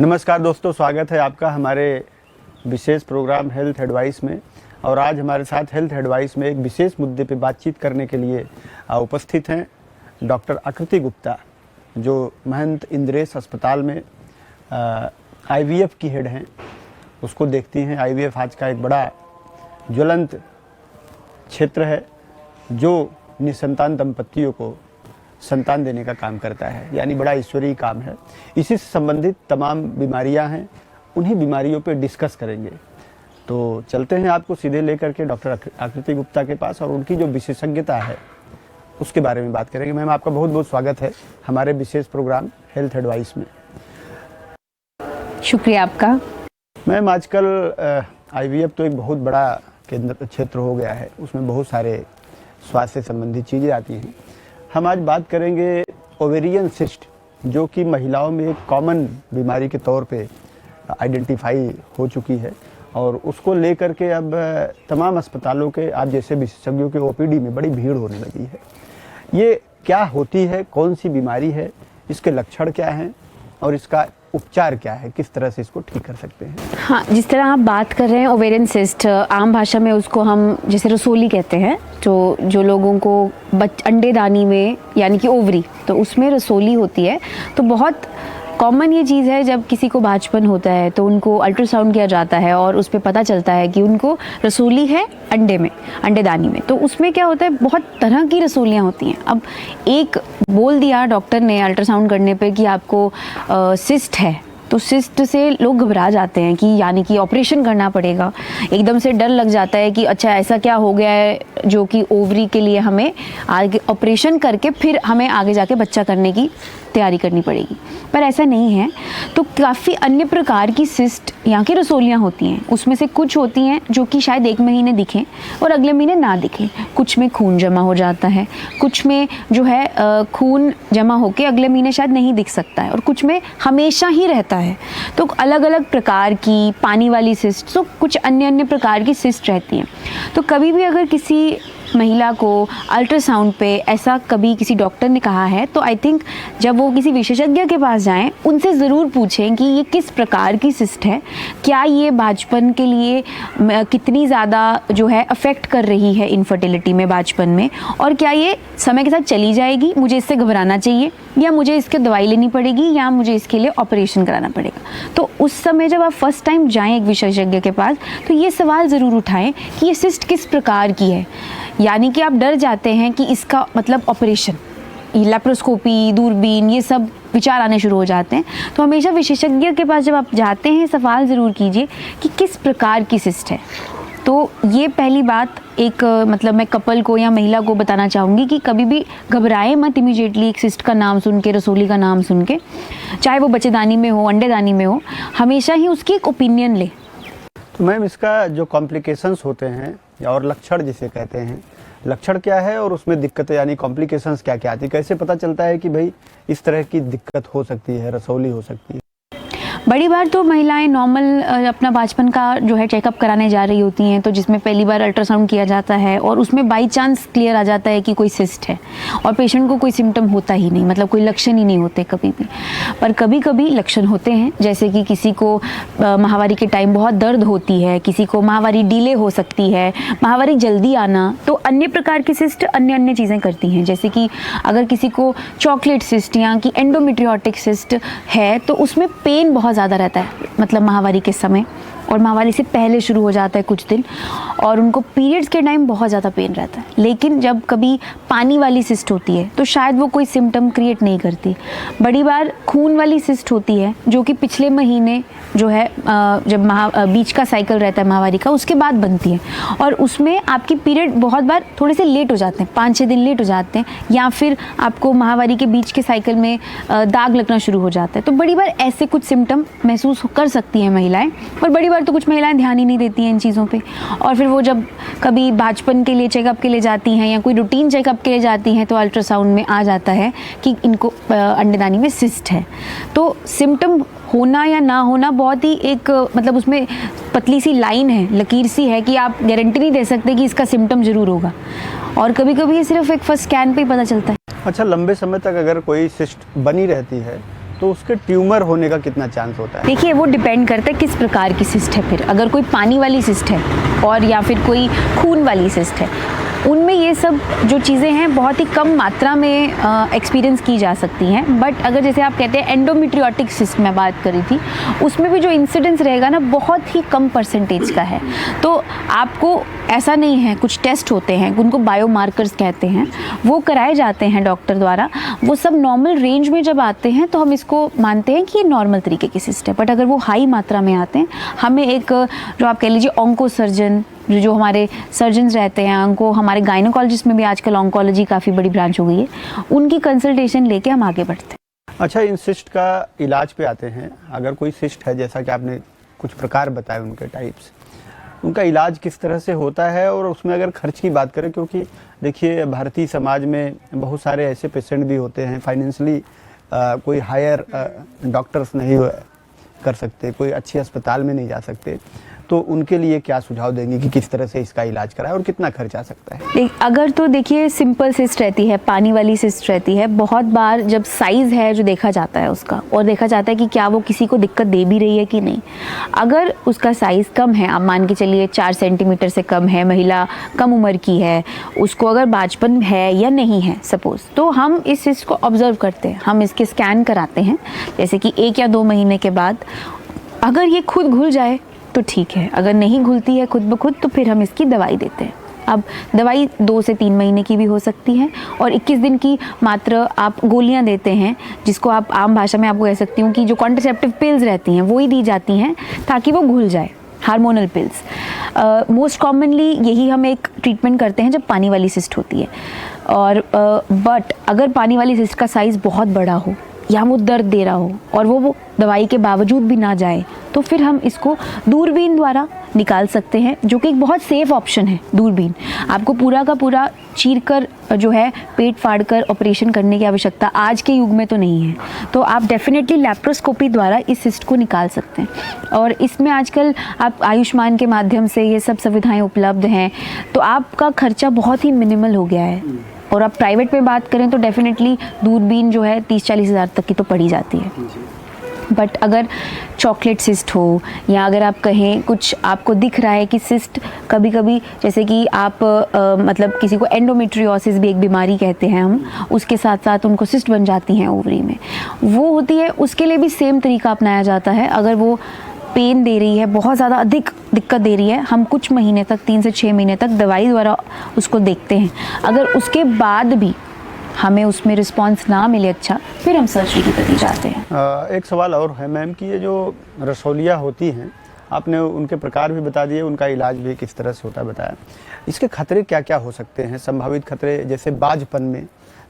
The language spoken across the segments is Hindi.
नमस्कार दोस्तों, स्वागत है आपका हमारे विशेष प्रोग्राम हेल्थ एडवाइस में। और आज हमारे साथ हेल्थ एडवाइस में एक विशेष मुद्दे पे बातचीत करने के लिए उपस्थित हैं डॉक्टर आकृति गुप्ता, जो महंत इंद्रेश अस्पताल में आईवीएफ की हेड हैं, उसको देखती हैं। आईवीएफ आज का एक बड़ा ज्वलंत क्षेत्र है जो निसंतान दंपतियों को संतान देने का काम करता है, यानी बड़ा ईश्वरीय काम है। इसी से संबंधित तमाम बीमारियां हैं, उन्हीं बीमारियों पे डिस्कस करेंगे। तो चलते हैं आपको सीधे लेकर के डॉक्टर आकृति गुप्ता के पास और उनकी जो विशेषज्ञता है उसके बारे में बात करेंगे। मैम, आपका बहुत बहुत स्वागत है हमारे विशेष प्रोग्राम हेल्थ एडवाइस में। शुक्रिया आपका। मैम, आजकल आईवीएफ तो एक बहुत बड़ा केंद्र क्षेत्र हो गया है, उसमें बहुत सारे स्वास्थ्य से संबंधित चीज़ें आती हैं। हम आज बात करेंगे ओवेरियन सिस्ट, जो कि महिलाओं में एक कॉमन बीमारी के तौर पे आइडेंटिफाई हो चुकी है और उसको लेकर के अब तमाम अस्पतालों के आप जैसे विशेषज्ञों के ओपीडी में बड़ी भीड़ होने लगी है। ये क्या होती है, कौन सी बीमारी है, इसके लक्षण क्या हैं और इसका उपचार क्या है, किस तरह से इसको ठीक कर सकते हैं? हाँ, जिस तरह आप बात कर रहे हैं ओवेरियन सिस्ट, आम भाषा में उसको हम जैसे रसोली कहते हैं, तो जो लोगों को अंडेदानी में यानी कि ओवरी, तो उसमें रसोली होती है। तो बहुत कॉमन ये चीज़ है, जब किसी को बांझपन होता है तो उनको अल्ट्रासाउंड किया जाता है और उस पर पता चलता है कि उनको रसोली है अंडे में, अंडेदानी में। तो उसमें क्या होता है, बहुत तरह की रसोलियाँ होती हैं। अब एक बोल दिया डॉक्टर ने अल्ट्रासाउंड करने पे कि आपको सिस्ट है, तो सिस्ट से लोग घबरा जाते हैं कि यानी कि ऑपरेशन करना पड़ेगा। एकदम से डर लग जाता है कि अच्छा ऐसा क्या हो गया है जो कि ओवरी के लिए हमें आगे ऑपरेशन करके फिर हमें आगे जाके बच्चा करने की तैयारी करनी पड़ेगी। पर ऐसा नहीं है। तो काफ़ी अन्य प्रकार की सिस्ट यहाँ की रसोलियाँ होती हैं। उसमें से कुछ होती हैं जो कि शायद एक महीने दिखें और अगले महीने ना दिखें। कुछ में खून जमा हो जाता है, कुछ में जो है खून जमा होके अगले महीने शायद नहीं दिख सकता है, और कुछ में हमेशा ही रहता है। तो अलग अलग प्रकार की पानी वाली सिस्ट, तो कुछ अन्य प्रकार की सिस्ट रहती हैं। तो कभी भी अगर किसी महिला को अल्ट्रासाउंड पे ऐसा कभी किसी डॉक्टर ने कहा है, तो आई थिंक जब वो किसी विशेषज्ञ के पास जाएं, उनसे ज़रूर पूछें कि ये किस प्रकार की सिस्ट है, क्या ये बांझपन के लिए कितनी ज़्यादा जो है अफेक्ट कर रही है इनफर्टिलिटी में, बांझपन में, और क्या ये समय के साथ चली जाएगी, मुझे इससे घबराना चाहिए या मुझे इसकी दवाई लेनी पड़ेगी या मुझे इसके लिए ऑपरेशन कराना पड़ेगा। तो उस समय जब आप फर्स्ट टाइम जाएँ एक विशेषज्ञ के पास, तो ये सवाल ज़रूर उठाएँ कि ये सिस्ट किस प्रकार की है। यानी कि आप डर जाते हैं कि इसका मतलब ऑपरेशन, लैप्रोस्कोपी, दूरबीन, ये सब विचार आने शुरू हो जाते हैं। तो हमेशा विशेषज्ञ के पास जब आप जाते हैं, सवाल ज़रूर कीजिए कि किस प्रकार की सिस्ट है। तो ये पहली बात एक मतलब मैं कपल को या महिला को बताना चाहूँगी कि कभी भी घबराएं मत इमीडिएटली एक सिस्ट का नाम सुन के, रसोली का नाम सुन के, चाहे वो बच्चेदानी में हो, अंडेदानी में हो, हमेशा ही उसकी एक ओपिनियन ले। तो मैम, इसका जो कॉम्प्लिकेशंस होते हैं और लक्षण जिसे कहते हैं, लक्षण क्या है और उसमें दिक्कतें यानी कॉम्प्लिकेशंस क्या क्या आती है? कैसे पता चलता है कि भाई इस तरह की दिक्कत हो सकती है, रसौली हो सकती है? बड़ी बार तो महिलाएं नॉर्मल अपना बांझपन का जो है चेकअप कराने जा रही होती हैं, तो जिसमें पहली बार अल्ट्रासाउंड किया जाता है और उसमें बाई चांस क्लियर आ जाता है कि कोई सिस्ट है और पेशेंट को कोई सिम्टम होता ही नहीं, मतलब कोई लक्षण ही नहीं होते कभी भी। पर कभी कभी लक्षण होते हैं, जैसे कि किसी को माहवारी के टाइम बहुत दर्द होती है, किसी को माहवारी डिले हो सकती है, माहवारी जल्दी आना। तो अन्य प्रकार की सिस्ट अन्य चीज़ें करती हैं, जैसे कि अगर किसी को चॉकलेट सिस्ट या कि एंडोमेट्रियोटिक सिस्ट है, तो उसमें पेन बहुत ज़्यादा रहता है, मतलब माहवारी के समय, और माहवारी से पहले शुरू हो जाता है कुछ दिन, और उनको पीरियड्स के टाइम बहुत ज़्यादा पेन रहता है। लेकिन जब कभी पानी वाली सिस्ट होती है तो शायद वो कोई सिम्टम क्रिएट नहीं करती। बड़ी बार खून वाली सिस्ट होती है जो कि पिछले महीने जो है जब बीच का साइकिल रहता है माहवारी का, उसके बाद बनती है, और उसमें आपकी पीरियड बहुत बार थोड़े से लेट हो जाते हैं, 5-6 दिन लेट हो जाते हैं, या फिर आपको माहवारी के बीच के साइकिल में दाग लगना शुरू हो जाता है। तो बड़ी बार ऐसे कुछ सिम्टम महसूस कर सकती हैं महिलाएं, और बड़ी बार तो कुछ महिलाएं ध्यान ही नहीं देती हैं इन चीज़ों पे, और फिर वो जब कभी बांझपन के लिए चेकअप के लिए जाती हैं या कोई रूटीन चेकअप के लिए जाती हैं, तो अल्ट्रासाउंड में आ जाता है कि इनको अंडेदानी में सिस्ट है। तो सिम्टम होना या ना होना बहुत ही एक मतलब उसमें पतली सी लाइन है, लकीर सी है, कि आप गारंटी नहीं दे सकते कि इसका सिम्टम ज़रूर होगा, और कभी कभी ये सिर्फ एक फर्स्ट स्कैन पे ही पता चलता है। अच्छा, लंबे समय तक अगर कोई सिस्ट बनी रहती है तो उसके ट्यूमर होने का कितना चांस होता है? देखिए वो डिपेंड करता है किस प्रकार की सिस्ट है। फिर अगर कोई पानी वाली सिस्ट है और या फिर कोई खून वाली सिस्ट है, उनमें ये सब जो चीज़ें हैं बहुत ही कम मात्रा में एक्सपीरियंस की जा सकती हैं। बट अगर जैसे आप कहते हैं एंडोमेट्रियोटिक सिस्ट में बात करी थी, उसमें भी जो इंसिडेंस रहेगा ना बहुत ही कम परसेंटेज का है। तो आपको ऐसा नहीं है, कुछ टेस्ट होते हैं उनको बायोमार्कर्स कहते हैं, वो कराए जाते हैं डॉक्टर द्वारा। वो सब नॉर्मल रेंज में जब आते हैं तो हम इसको मानते हैं कि ये नॉर्मल तरीके की सिस्ट है। बट अगर वो हाई मात्रा में आते हैं, हमें एक जो आप कह लीजिए ऑन्को सर्जन, जो हमारे सर्जन्स रहते हैं, उनको हमारे गायनोकोलॉजिस्ट में भी आजकल ऑन्कोलॉजी काफ़ी बड़ी ब्रांच हो गई है, उनकी कंसल्टेशन लेके हम आगे बढ़ते हैं। अच्छा, इन सिस्ट का इलाज पे आते हैं। अगर कोई सिस्ट है, जैसा कि आपने कुछ प्रकार बताए उनके टाइप्स, उनका इलाज किस तरह से होता है? और उसमें अगर खर्च की बात करें, क्योंकि देखिए भारतीय समाज में बहुत सारे ऐसे पेशेंट भी होते हैं, फाइनेंशियली कोई हायर डॉक्टर्स नहीं कर सकते, कोई अच्छे अस्पताल में नहीं जा सकते, तो उनके लिए क्या सुझाव देंगे कि किस तरह से इसका इलाज कराएं और कितना खर्च आ सकता है? अगर तो देखिए सिंपल सिस्ट रहती है, पानी वाली सिस्ट रहती है, बहुत बार जब साइज़ है जो देखा जाता है उसका, और देखा जाता है कि क्या वो किसी को दिक्कत दे भी रही है कि नहीं। अगर उसका साइज़ कम है, आप मान के चलिए 4 सेंटीमीटर से कम है, महिला कम उम्र की है, उसको अगर बांझपन है या नहीं है सपोज़, तो हम इस सिस्ट को ऑब्जर्व करते हैं, हम इसके स्कैन कराते हैं, जैसे कि 1 या 2 महीने के बाद। अगर ये खुद घुल जाए तो ठीक है, अगर नहीं घुलती है खुद ब खुद तो फिर हम इसकी दवाई देते हैं। अब दवाई 2 से 3 महीने की भी हो सकती है, और 21 दिन की मात्र आप गोलियां देते हैं, जिसको आप आम भाषा में आपको कह सकती हूँ कि जो कॉन्ट्रासेप्टिव पिल्स रहती हैं वो ही दी जाती हैं ताकि वो घुल जाए, हार्मोनल पिल्स। मोस्ट कॉमनली यही हम एक ट्रीटमेंट करते हैं जब पानी वाली सिस्ट होती है। और बट अगर पानी वाली सिस्ट का साइज़ बहुत बड़ा हो या वो दर्द दे रहा हो और वो दवाई के बावजूद भी ना जाए, तो फिर हम इसको दूरबीन द्वारा निकाल सकते हैं, जो कि एक बहुत सेफ ऑप्शन है। दूरबीन आपको पूरा का पूरा चीर कर जो है पेट फाड़ कर ऑपरेशन करने की आवश्यकता आज के युग में तो नहीं है, तो आप डेफिनेटली लैप्रोस्कोपी द्वारा इस सिस्ट को निकाल सकते हैं। और इसमें आजकल आप आयुष्मान के माध्यम से ये सब सुविधाएं उपलब्ध हैं, तो आपका खर्चा बहुत ही मिनिमल हो गया है। और आप प्राइवेट में बात करें तो डेफिनेटली दूरबीन जो है 30-40 हज़ार तक की तो पड़ी जाती है। बट अगर चॉकलेट सिस्ट हो, या अगर आप कहें कुछ आपको दिख रहा है कि सिस्ट कभी कभी, जैसे कि आप मतलब किसी को एंडोमेट्रियोसिस भी एक बीमारी कहते हैं हम, उसके साथ साथ उनको सिस्ट बन जाती हैं ओवरी में, वो होती है, उसके लिए भी सेम तरीका अपनाया जाता है। अगर वो पेन दे रही है, बहुत ज़्यादा अधिक दिक्कत दे रही है, हम कुछ महीने तक 3 से 6 महीने तक दवाई द्वारा उसको देखते हैं। अगर उसके बाद भी हमें उसमें रिस्पांस ना मिले अच्छा, फिर हम सर्जरी की तरफ जाते हैं। एक सवाल और है मैम कि ये जो रसौलियाँ होती हैं, आपने उनके प्रकार भी बता दिए, उनका इलाज भी किस तरह से होता है बताया। इसके खतरे क्या क्या हो सकते हैं, संभावित खतरे, जैसे बाझपन में,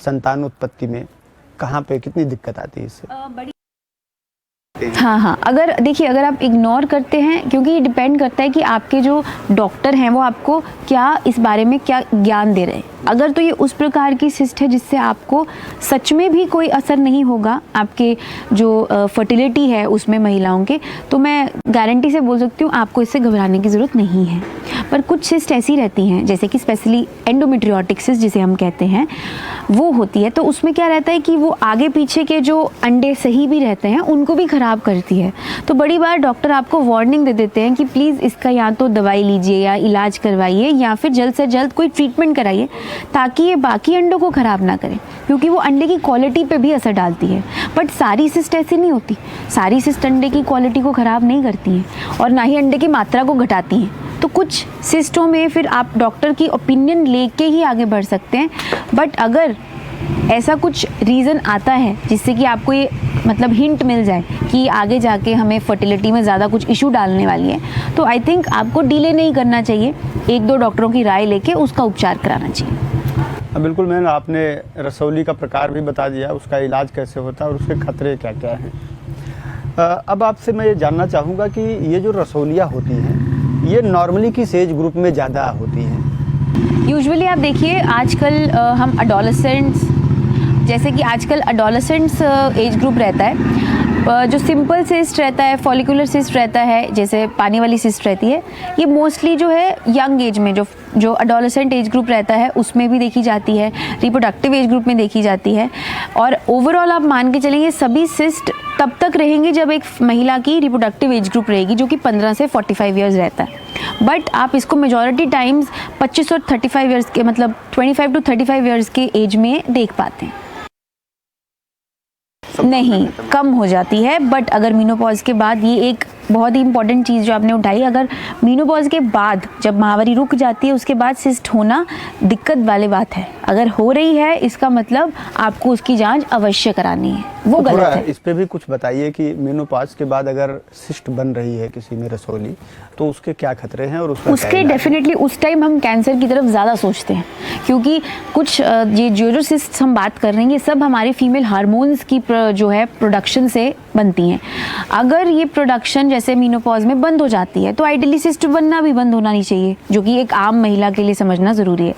संतान उत्पत्ति में, कहाँ पे कितनी दिक्कत आती है इससे? हाँ, अगर देखिए, अगर आप इग्नोर करते हैं, क्योंकि ये डिपेंड करता है कि आपके जो डॉक्टर हैं वो आपको क्या इस बारे में क्या ज्ञान दे रहे हैं। अगर तो ये उस प्रकार की सिस्ट है जिससे आपको सच में भी कोई असर नहीं होगा आपके जो फर्टिलिटी है उसमें महिलाओं के, तो मैं गारंटी से बोल सकती हूँ आपको इससे घबराने की ज़रूरत नहीं है। पर कुछ सिस्ट ऐसी रहती हैं, जैसे कि स्पेशली एंडोमेट्रियोटिक सिस्ट जिसे हम कहते हैं, वो होती है, तो उसमें क्या रहता है कि वो आगे पीछे के जो अंडे सही भी रहते हैं उनको भी ख़राब करती है। तो बड़ी बार डॉक्टर आपको वार्निंग दे देते हैं कि प्लीज़ इसका या तो दवाई लीजिए या इलाज करवाइए या फिर जल्द से जल्द कोई ट्रीटमेंट कराइए, ताकि ये बाकी अंडों को ख़राब ना करें, क्योंकि वो अंडे की क्वालिटी पे भी असर डालती है। बट सारी सिस्ट ऐसी नहीं होती, सारी सिस्ट अंडे की क्वालिटी को ख़राब नहीं करती हैं और ना ही अंडे की मात्रा को घटाती हैं। तो कुछ सिस्टों में फिर आप डॉक्टर की ओपिनियन लेके ही आगे बढ़ सकते हैं। बट अगर ऐसा कुछ रीज़न आता है जिससे कि आपको ये मतलब हिंट मिल जाए कि आगे जाके हमें फर्टिलिटी में ज़्यादा कुछ इशू डालने वाली है, तो आई थिंक आपको डिले नहीं करना चाहिए, 1-2 डॉक्टरों की राय लेके उसका उपचार कराना चाहिए। बिल्कुल मैम, आपने रसौली का प्रकार भी बता दिया, उसका इलाज कैसे होता है और उसके खतरे क्या क्या हैं। अब आपसे मैं ये जानना चाहूँगा कि ये जो रसौलियाँ होती हैं, ये नॉर्मली किस एज ग्रुप में ज़्यादा होती हैं? यूजुअली आप देखिए आजकल हम अडोलेसेंट्स, जैसे कि आजकल अडोलेसेंट्स एज ग्रुप रहता है, जो सिंपल सिस्ट रहता है, फॉलिकुलर सिस्ट रहता है, जैसे पानी वाली सिस्ट रहती है, ये मोस्टली जो है यंग एज में जो अडोलेसेंट एज ग्रुप रहता है उसमें भी देखी जाती है, रिप्रोडक्टिव एज ग्रुप में देखी जाती है। और ओवरऑल आप मान के चलेंगे सभी सिस्ट तब तक रहेंगे जब एक महिला की रिप्रोडक्टिव एज ग्रुप रहेगी, जो कि 15 से 45 ईयर्स रहता है। बट आप इसको मेजॉरिटी टाइम्स 25 और 35 ईयर्स के, मतलब 25 टू 35 ईयर्स के एज में देख पाते हैं। नहीं, कम हो जाती है। बट अगर मीनोपॉज के बाद, ये एक बहुत ही इंपॉर्टेंट चीज़ जो आपने उठाई, अगर मीनोपॉज के बाद जब माहवारी रुक जाती है उसके बाद सिस्ट होना दिक्कत वाली बात है। अगर हो रही है इसका मतलब आपको उसकी जांच अवश्य करानी है, वो तो गलत है। इस पे भी कुछ बताइए कि मेनोपॉज के बाद अगर सिस्ट बन रही है किसी में रसोली, तो उसके क्या खतरे हैं और उसके डेफिनेटली उस टाइम हम कैंसर की तरफ ज़्यादा सोचते हैं, क्योंकि कुछ ये जो सिस्ट हम बात कर रहे हैं ये सब हमारे फीमेल हार्मोन्स की जो है प्रोडक्शन से बनती हैं। अगर ये प्रोडक्शन जैसे मीनोपॉज में बंद हो जाती है तो आइडियली सिस्ट बनना भी बंद होना नहीं चाहिए, जो कि एक आम महिला के लिए समझना ज़रूरी है।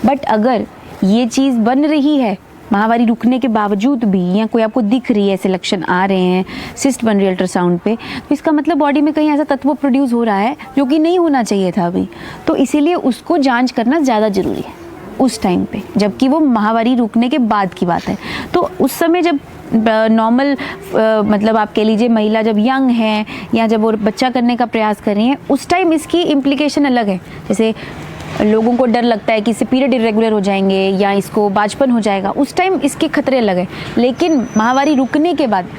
बट अगर ये चीज़ बन रही है माहवारी रुकने के बावजूद भी, या कोई आपको दिख रही है, ऐसे लक्षण आ रहे हैं, सिस्ट बन रही है अल्ट्रासाउंड पे, तो इसका मतलब बॉडी में कहीं ऐसा तत्व प्रोड्यूस हो रहा है जो कि नहीं होना चाहिए था अभी। तो इसीलिए उसको जांच करना ज़्यादा ज़रूरी है उस टाइम पे, जबकि वो माहवारी रुकने के बाद की बात है। तो उस समय जब नॉर्मल मतलब आप कह लीजिए महिला जब यंग है या जब वो बच्चा करने का प्रयास कर रही हैं, उस टाइम इसकी इम्प्लीकेशन अलग है। जैसे लोगों को डर लगता है कि इससे पीरियड इरेगुलर हो जाएंगे या इसको बांझपन हो जाएगा, उस टाइम इसके खतरे अलग है। लेकिन माहवारी रुकने के बाद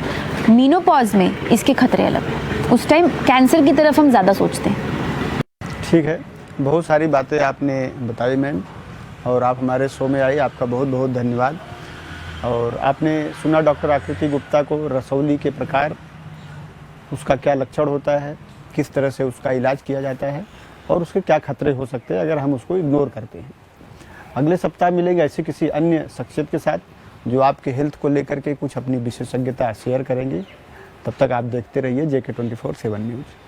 मीनोपॉज में इसके खतरे अलग हैं। उस टाइम कैंसर की तरफ हम ज़्यादा सोचते हैं। ठीक है, बहुत सारी बातें आपने बताई मैम, और आप हमारे शो में आई, आपका बहुत बहुत धन्यवाद। और आपने सुना डॉक्टर आकृति गुप्ता को, रसौली के प्रकार, उसका क्या लक्षण होता है, किस तरह से उसका इलाज किया जाता है और उसके क्या खतरे हो सकते हैं अगर हम उसको इग्नोर करते हैं। अगले सप्ताह मिलेंगे ऐसे किसी अन्य शख्सियत के साथ जो आपके हेल्थ को लेकर के कुछ अपनी विशेषज्ञता शेयर करेंगी। तब तक आप देखते रहिए JK 24/7 न्यूज़।